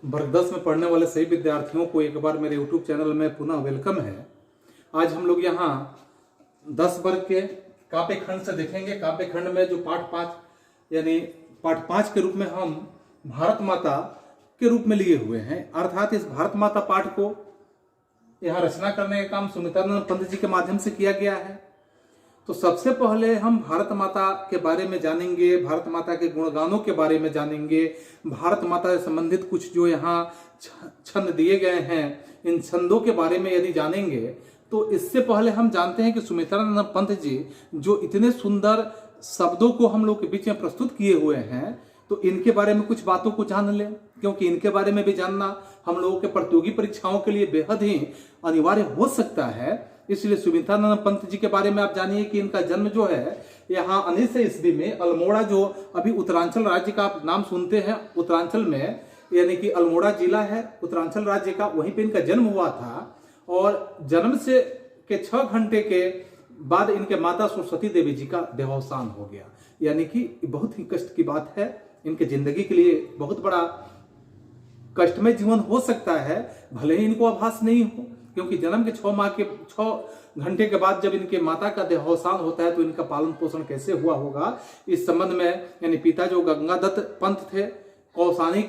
वर्ग 10 में पढ़ने वाले सभी विद्यार्थियों को एक बार मेरे YouTube चैनल में पुनः वेलकम है। आज हम लोग यहाँ 10 वर्ग के काव्य खंड से देखेंगे। काव्य खंड में जो पाठ 5 यानी पाठ 5 के रूप में हम भारत माता के रूप में लिए हुए हैं, अर्थात इस भारत माता पाठ को यहाँ रचना करने का काम सुमित्रानंद पंत जी के माध्यम से किया गया है। तो सबसे पहले हम भारत माता के बारे में जानेंगे, भारत माता के गुणगानों के बारे में जानेंगे, भारत माता से संबंधित कुछ जो यहाँ छंद दिए गए हैं इन छंदों के बारे में यदि जानेंगे तो इससे पहले हम जानते हैं कि सुमित्रानंद पंत जी जो इतने सुंदर शब्दों को हम लोग के बीच में प्रस्तुत किए हुए हैं, तो इनके बारे में कुछ बातों को जान लें, क्योंकि इनके बारे में भी जानना हम लोगों के प्रतियोगी परीक्षाओं के लिए बेहद ही अनिवार्य हो सकता है। इसलिए सुमित्रानंद पंत जी के बारे में आप जानिए कि इनका जन्म जो है यहाँ 1900 ईस्वी में अल्मोड़ा, जो अभी उत्तरांचल राज्य का आप नाम सुनते हैं, उत्तरांचल में यानी कि अल्मोड़ा जिला है उत्तरांचल राज्य का, वहीं पे इनका जन्म हुआ था। और जन्म से के 6 घंटे के बाद इनके माता सरस्वती देवी जी का देहावसान हो गया, यानी कि बहुत ही कष्ट की बात है। इनके जिंदगी के लिए बहुत बड़ा कष्टमय जीवन हो सकता है, भले ही इनको आभास नहीं हो, क्योंकि जन्म के 6 घंटे के बाद जब इनके माता का देहावसान होता है तो इनका पालन पोषण कैसे हुआ होगा, इस संबंध में यानी पिता जो गंगादत्त पंत थे, कौसानी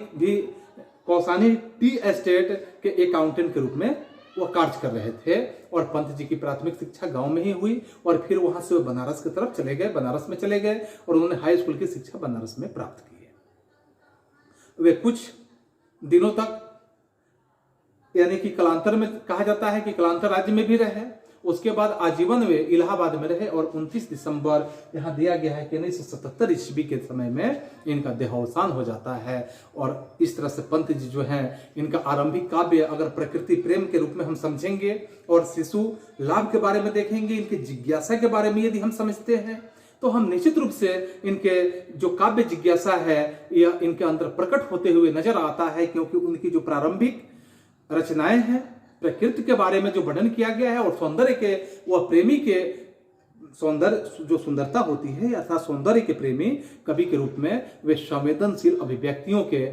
टी एस्टेट के अकाउंटेंट के रूप में वो कार्य कर रहे थे। और पंत जी की प्राथमिक शिक्षा गांव में ही हुई और फिर वहां से वो बनारस की तरफ चले गए, बनारस में चले गए और उन्होंने हाई स्कूल की शिक्षा बनारस में प्राप्त की है। वे कुछ दिनों तक यानी कि कलांतर में कहा जाता है कि कलांतर राज्य में भी रहे, उसके बाद आजीवन वे इलाहाबाद में रहे और 29 दिसंबर यहाँ दिया गया है कि 1977 ईस्वी के समय में इनका देहावसान हो जाता है। और इस तरह से पंत जी जो हैं इनका आरंभिक काव्य अगर प्रकृति प्रेम के रूप में हम समझेंगे और शिशु लाभ के बारे में देखेंगे, इनकी जिज्ञासा के बारे में यदि हम समझते हैं तो हम निश्चित रूप से इनके जो काव्य जिज्ञासा है यह इनके अंदर प्रकट होते हुए नजर आता है, क्योंकि उनकी जो प्रारंभिक रचनाएं हैं प्रकृति के बारे में जो वर्णन किया गया है और सौंदर्य के वह प्रेमी के सौंदर्य जो सुंदरता होती है अर्थात सौंदर्य के प्रेमी कवि के रूप में वे संवेदनशील अभिव्यक्तियों के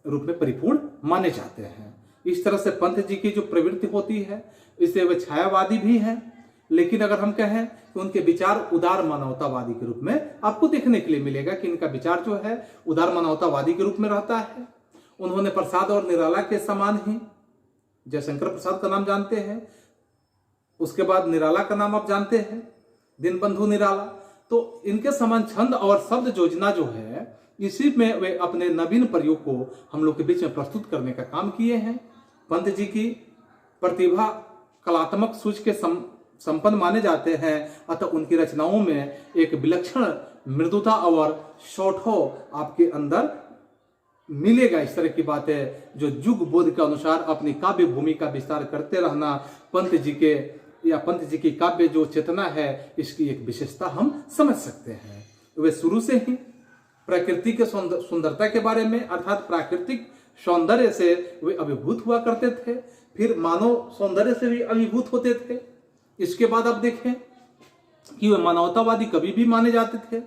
रूप में परिपूर्ण माने जाते हैं। इस तरह से पंत जी की जो प्रवृत्ति होती है इससे वे छायावादी भी हैं, लेकिन अगर हम कहें तो उनके विचार उदार मानवतावादी के रूप में आपको देखने के लिए मिलेगा कि इनका विचार जो है उदार मानवतावादी के रूप में रहता है। उन्होंने प्रसाद और निराला के समान ही, जयशंकर प्रसाद का नाम जानते हैं, उसके बाद निराला का नाम आप जानते हैं, दीनबंधु निराला, तो इनके समान छंद और शब्द योजना जो है इसी में वे अपने नवीन प्रयोग को हम लोग के बीच में प्रस्तुत करने का काम किए हैं। पंत जी की प्रतिभा कलात्मक सूझ के संपन्न माने जाते हैं, अतः उनकी रचनाओं में एक विलक्षण मृदुता और शौठो आपके अंदर मिलेगा। इस तरह की बात है जो युग बोध के अनुसार अपनी काव्य भूमि का विस्तार करते रहना पंत जी के या पंत जी की काव्य जो चेतना है इसकी एक विशेषता हम समझ सकते हैं। वे शुरू से ही प्रकृति के सुंदरता के बारे में अर्थात प्राकृतिक सौंदर्य से वे अभिभूत हुआ करते थे, फिर मानव सौंदर्य से भी अभिभूत होते थे। इसके बाद आप देखें कि वे मानवतावादी कवि भी माने जाते थे,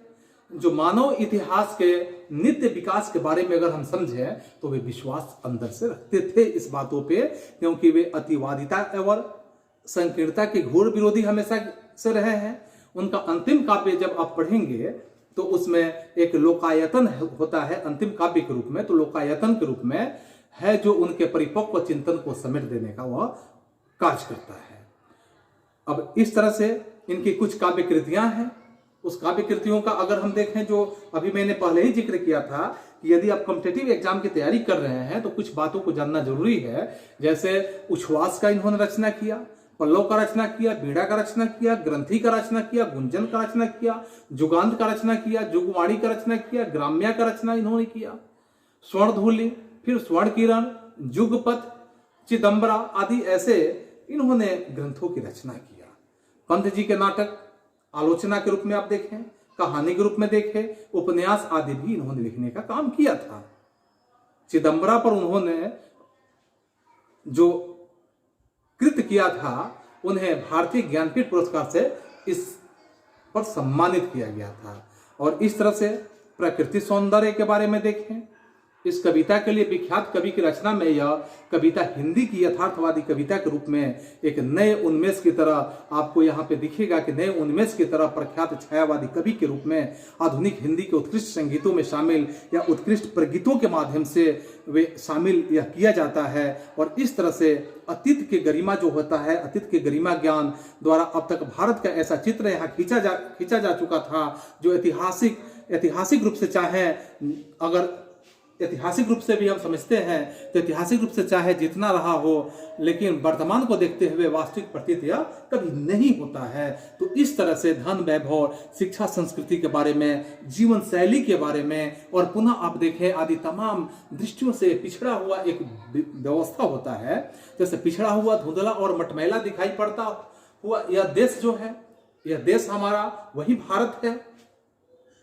जो मानव इतिहास के नित्य विकास के बारे में अगर हम समझें तो वे विश्वास अंदर से रखते थे इस बातों पे, क्योंकि वे अतिवादिता एवं संकीर्णता के घोर विरोधी हमेशा से रहे हैं। उनका अंतिम काव्य जब आप पढ़ेंगे तो उसमें एक लोकायतन होता है अंतिम काव्य के रूप में, तो लोकायतन के रूप में है जो उनके परिपक्व चिंतन को समेट देने का वह कार्य करता है। अब इस तरह से इनकी कुछ काव्य कृतियां हैं। उस काव्य कृतियों का अगर हम देखें जो अभी मैंने पहले ही जिक्र किया था कि यदि आप कॉम्पिटिटिव एग्जाम की तैयारी कर रहे हैं तो कुछ बातों को जानना जरूरी है। जैसे उच्छ्वास का इन्होंने रचना किया, पल्लव का रचना किया, बीड़ा का रचना किया, ग्रंथि का रचना किया, गुंजन का रचना किया, जुगांत का रचना किया, जुगवाणी का रचना किया, ग्राम्या का रचना इन्होंने किया, स्वर्णधूलि, फिर स्वर्ण किरण, जुगपथ, चिदम्बरा आदि ऐसे इन्होंने ग्रंथों की रचना किया। पंत जी के नाटक आलोचना के रूप में आप देखें, कहानी के रूप में देखें, उपन्यास आदि भी इन्होंने लिखने का काम किया था। चिदम्बरा पर उन्होंने जो कृत किया था उन्हें भारतीय ज्ञानपीठ पुरस्कार से इस पर सम्मानित किया गया था। और इस तरह से प्रकृति सौंदर्य के बारे में देखें, इस कविता के लिए विख्यात कवि की रचना में यह कविता हिंदी की यथार्थवादी कविता के रूप में एक नए उन्मेष की तरह आपको यहाँ पे दिखेगा कि नए उन्मेष की तरह प्रख्यात छायावादी कवि के रूप में आधुनिक हिंदी के उत्कृष्ट संगीतों में शामिल या उत्कृष्ट प्रगीतों के माध्यम से वे शामिल यह किया जाता है। और इस तरह से अतीत के गरिमा जो होता है, अतीत के गरिमा ज्ञान द्वारा अब तक भारत का ऐसा चित्र यहाँ खींचा जा चुका था जो ऐतिहासिक रूप से चाहे, अगर ऐतिहासिक रूप से भी हम समझते हैं तो ऐतिहासिक रूप से चाहे जितना रहा हो, लेकिन वर्तमान को देखते हुए वास्तविक प्रतीत यह कभी नहीं होता है। तो इस तरह से धन, वैभव, शिक्षा, संस्कृति के बारे में, जीवन शैली के बारे में और पुनः आप देखें आदि तमाम दृष्टियों से पिछड़ा हुआ एक व्यवस्था होता है। जैसे पिछड़ा हुआ, धुंधला और मटमैला दिखाई पड़ता हुआ यह देश जो है, यह देश हमारा वही भारत है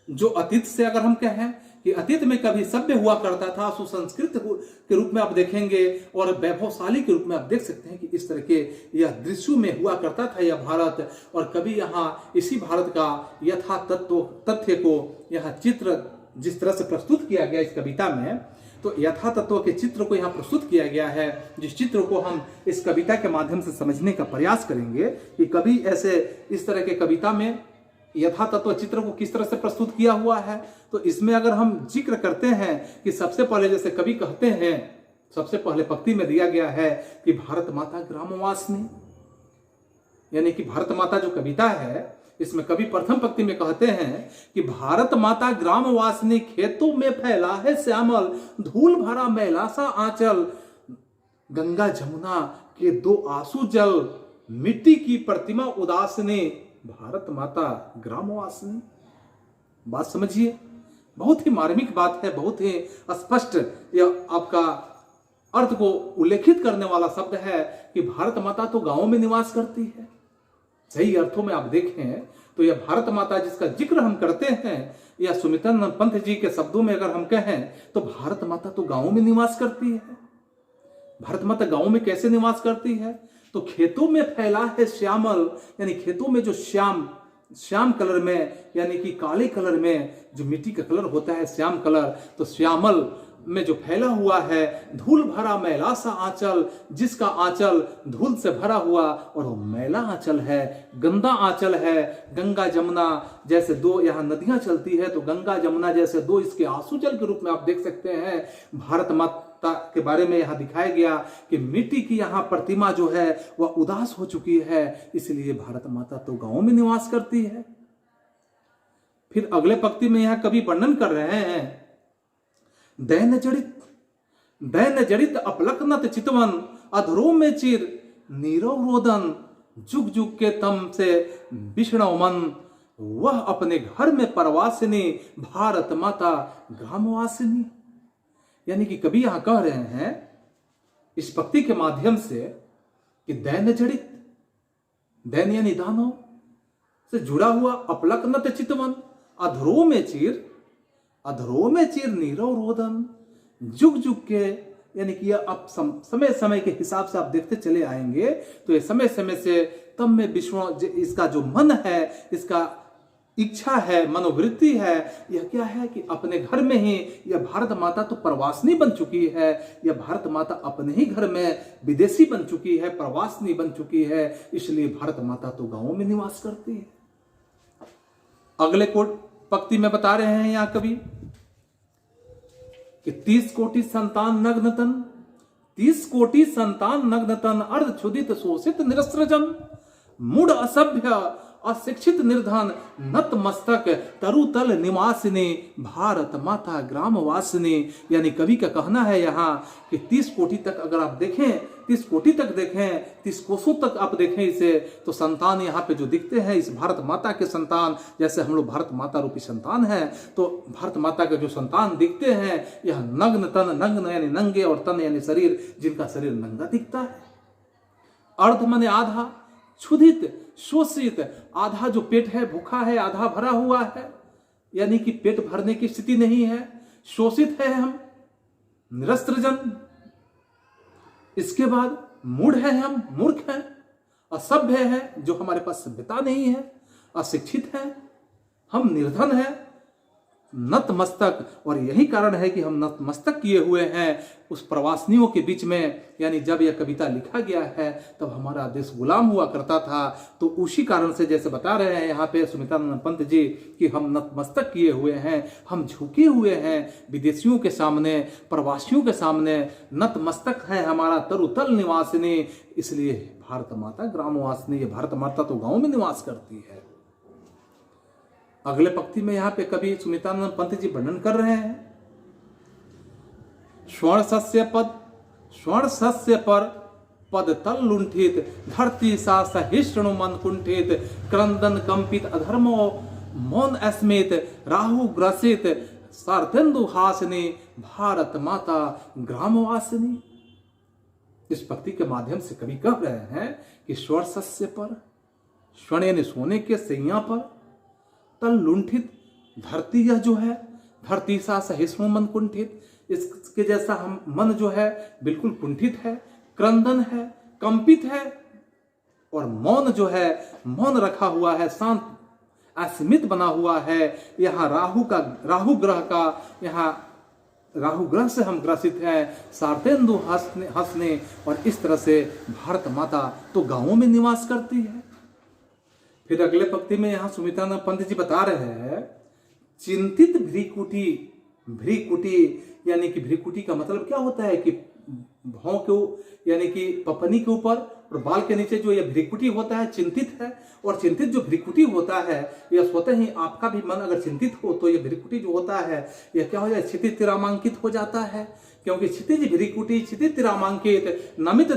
जो अतीत से अगर हम कहें कि अतीत में कभी सभ्य हुआ करता था, सुसंस्कृत के रूप में आप देखेंगे और वैभवशाली के रूप में आप देख सकते हैं कि इस तरह के यह दृश्यों में हुआ करता था यह भारत। और कभी यहाँ इसी भारत का यथा तथ्य को यह चित्र जिस तरह से प्रस्तुत किया गया इस कविता में, तो यथा तत्व के चित्र को यहाँ प्रस्तुत किया गया है, जिस चित्र को हम इस कविता के माध्यम से समझने का प्रयास करेंगे कि कभी ऐसे इस तरह के कविता में यथा तत्व चित्र को किस तरह से प्रस्तुत किया हुआ है। तो इसमें अगर हम जिक्र करते हैं कि सबसे पहले जैसे कवि कहते हैं, सबसे पहले पंक्ति में दिया गया है कि भारत माता ग्रामवासिनी, यानी कि भारत माता जो कविता है इसमें कवि प्रथम पंक्ति में कहते हैं कि भारत माता ग्रामवासिनी, खेतों में फैला है श्यामल, धूल भरा मैला सा आंचल, गंगा जमुना के दो आंसू जल, मिट्टी की प्रतिमा उदासनी, भारत माता ग्रामवासिनी। बात समझिए, बहुत ही मार्मिक बात है, बहुत ही स्पष्ट यह आपका अर्थ को उल्लेखित करने वाला शब्द है कि भारत माता तो गांवों में निवास करती है। सही अर्थों में आप देखें तो यह भारत माता जिसका जिक्र हम करते हैं, या सुमितन पंत जी के शब्दों में अगर हम कहें तो भारत माता तो गांवों में निवास करती है। भारत माता गांवों में कैसे निवास करती है? तो खेतों में फैला है श्यामल, यानी खेतों में जो श्याम कलर में, यानी कि काले कलर में जो मिट्टी का कलर होता है श्याम कलर, तो श्यामल में जो फैला हुआ है, धूल भरा मैला सा आंचल, जिसका आंचल धूल से भरा हुआ और वो मैला आंचल है, गंदा आंचल है। गंगा जमुना जैसे दो यहाँ नदियां चलती है, तो गंगा जमुना जैसे दो इसके आंसू जल के रूप में आप देख सकते हैं। भारत माता के बारे में यहाँ दिखाया गया कि मिट्टी की यहाँ प्रतिमा जो है वह उदास हो चुकी है, इसलिए भारत माता तो गांवों में निवास करती है। फिर अगले पंक्ति में यहाँ कवि वर्णन कर रहे हैं, दैन जड़ित अपलकनत चितवन, अधरों में चिर नीरव रोदन, जुग जुग के तम से विष्णव मन, वह अपने घर में परवासिनी, भारत माता ग्रामवासिनी। यानी कि कवि यहां कह रहे हैं इस पंक्ति के माध्यम से कि दैन जड़ित, दैन यानी दानव से जुड़ा हुआ, अपलकनत चितवन, अधरों में चिर नीरव रोदन, जुग जुग के, यानी कि अब समय समय के हिसाब से आप देखते चले आएंगे तो ये समय समय से तब में विश्व, इसका जो मन है, इसका इच्छा है, मनोवृत्ति है, यह क्या है कि अपने घर में ही यह भारत माता तो प्रवासिनी बन चुकी है। यह भारत माता अपने ही घर में विदेशी बन चुकी है, प्रवासिनी बन चुकी है, इसलिए भारत माता तो गांवों में निवास करती है। अगले पंक्ति में बता रहे हैं यहां कवि कि 30 कोटि संतान नग्नतन, अर्ध क्षुदित शोषित निरस्त्रजन, मूढ़ असभ्य अशिक्षित निर्धन, नत मस्तक तरुतल निवासिनी, भारत माता ग्रामवासिनी। यानी कवि का कहना है यहाँ कि 30 कोटि तक अगर आप देखें, 30 कोटि तक देखें, 30 कोसों तक आप देखें इसे, तो संतान यहाँ पे जो दिखते हैं इस भारत माता के संतान, जैसे हम लोग भारत माता रूपी संतान है, तो भारत माता के जो संतान दिखते हैं यह नग्न तन, नग्न यानी नंगे, और तन यानी शरीर, जिनका शरीर नंगा दिखता है। अर्ध माने आधा, क्षुधित शोषित, आधा जो पेट है भूखा है, आधा भरा हुआ है, यानी कि पेट भरने की स्थिति नहीं है, शोषित है हम, निरस्त्रजन, इसके बाद मूढ़ है हम, मूर्ख हैं, असभ्य है, जो हमारे पास सभ्यता नहीं है, अशिक्षित है हम, निर्धन है, नतमस्तक, और यही कारण है कि हम नतमस्तक किए हुए हैं उस प्रवासियों के बीच में। यानी जब यह कविता लिखा गया है तब हमारा देश गुलाम हुआ करता था, तो उसी कारण से जैसे बता रहे हैं यहाँ पे सुमित्रानंद पंत जी कि हम नतमस्तक किए हुए हैं, हम झुके हुए हैं विदेशियों के सामने, प्रवासियों के सामने, नतमस्तक है हमारा तरुतल निवासिनी। इसलिए भारत माता ग्रामवासिनी, ये भारत माता तो गाँव में निवास करती है। अगले पंक्ति में यहाँ पे कवि सुमित्रानंद पंत जी वर्णन कर रहे हैं, स्वर्ण सस्य पर पद तल लुंठित, धरती सा सहिष्णु मन कुंठित, क्रंदन कंपित अधर्मो मौन अस्मित, राहु ग्रसित सार्तेन्दु हासिनी, भारत माता ग्रामवासिनी। इस पंक्ति के माध्यम से कवि कह रहे हैं कि स्वर्ण सस्य पर, स्वर्ण यानी सोने के सैया पर, तल लुंठित, धरती यह जो है, धरती सा सहिष्णु मन कुंठित, इसके जैसा हम मन जो है बिल्कुल कुंठित है, क्रंदन है, कंपित है, और मौन जो है, मौन रखा हुआ है, शांत अस्मित बना हुआ है। यहाँ राहु ग्रह से हम ग्रसित हैं, सार्तेन्दु हंसने, और इस तरह से भारत माता तो गांवों में निवास करती है। फिर अगले पंक्ति में यहाँ सुमित्रानंद पंत जी बता रहे हैं, चिंतित भ्रीकुटी, यानी कि भ्रीकुटी का मतलब क्या होता है कि भौं के यानी कि पपनी के ऊपर और बाल के नीचे जो यह भ्रीकुटी होता है, चिंतित है। और चिंतित जो भ्रीकुटी होता है, यह स्वतः ही आपका भी मन अगर चिंतित हो तो यह भ्रीकुटी जो होता है यह क्या हो जाए, क्षितिज तिरामांकित हो जाता है। क्योंकि क्षितिज भ्रीकुटी क्षितिज तिरामांकित, नमित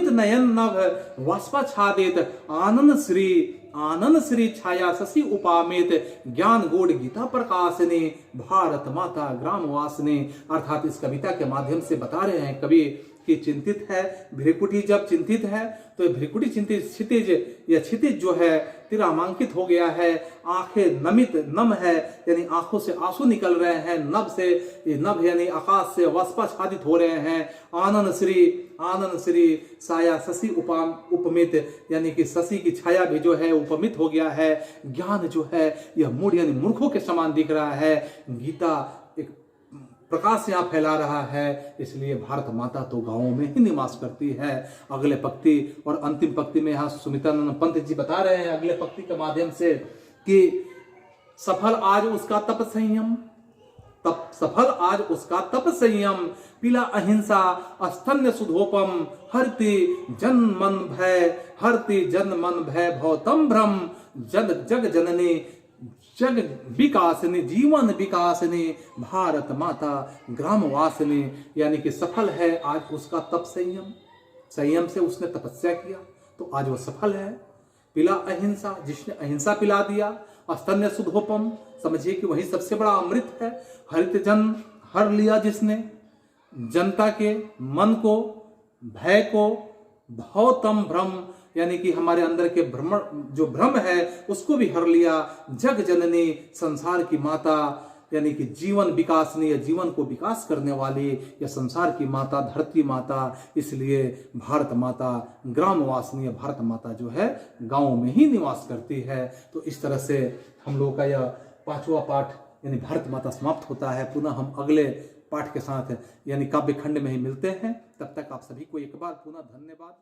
नयन नभ वाष्पाच्छादित, आनंद श्री छाया शशि उपामित, ज्ञान गूढ़ गीता प्रकाशनी, भारत माता ग्रामवासिनी। अर्थात इस कविता के माध्यम से बता रहे हैं कवि कि चिंतित है, भ्रिकुटी जब चिंतित है तो भ्रिकुटी चिंतित, क्षितिज जो है तिरामांकित हो गया है, आंखें नम है यानी आंखों से आंसू निकल रहे हैं, नभ यानी आकाश से वाष्पाच्छादित हो रहे हैं, आनंद श्री साया शशि उपमित, यानी कि शशि की छाया भी जो है उपमित हो गया है, ज्ञान जो है यह मूढ़ यानी मूर्खों के समान दिख रहा है, गीता एक प्रकाश यहाँ फैला रहा है। इसलिए भारत माता तो गांवों में ही निवास करती है। अगले पंक्ति और अंतिम पंक्ति में यहाँ सुमित्रानंद पंत जी बता रहे हैं अगले पंक्ति के माध्यम से कि सफल आज उसका तप संयम, पीला अहिंसा अस्तन्य सुधोपम, हरति जन मन भय भौतम भ्रम, जग जननी जग विकासनी, जीवन विकासनी, भारत माता ग्रामवासिनी। यानी कि सफल है आज उसका तप संयम से उसने तपस्या किया तो आज वो सफल है। पिला अहिंसा, जिसने अहिंसा पिला दिया, अस्तन्य सुधोपम, समझिए कि वही सबसे बड़ा अमृत है। हरित जन हर लिया जिसने जनता के मन को, भय को, भौतम भ्रम यानी कि हमारे अंदर के भ्रम है उसको भी हर लिया, जग जननी संसार की माता यानी कि जीवन विकासनी या जीवन को विकास करने वाली या संसार की माता, धरती माता। इसलिए भारत माता ग्रामवासिनी, भारत माता जो है गांव में ही निवास करती है। तो इस तरह से हम लोग का यह 5वां पाठ यानी भारत माता समाप्त होता है। पुनः हम अगले पाठ के साथ यानी काव्य खंड में ही मिलते हैं। तब तक आप सभी को एक बार पुनः धन्यवाद।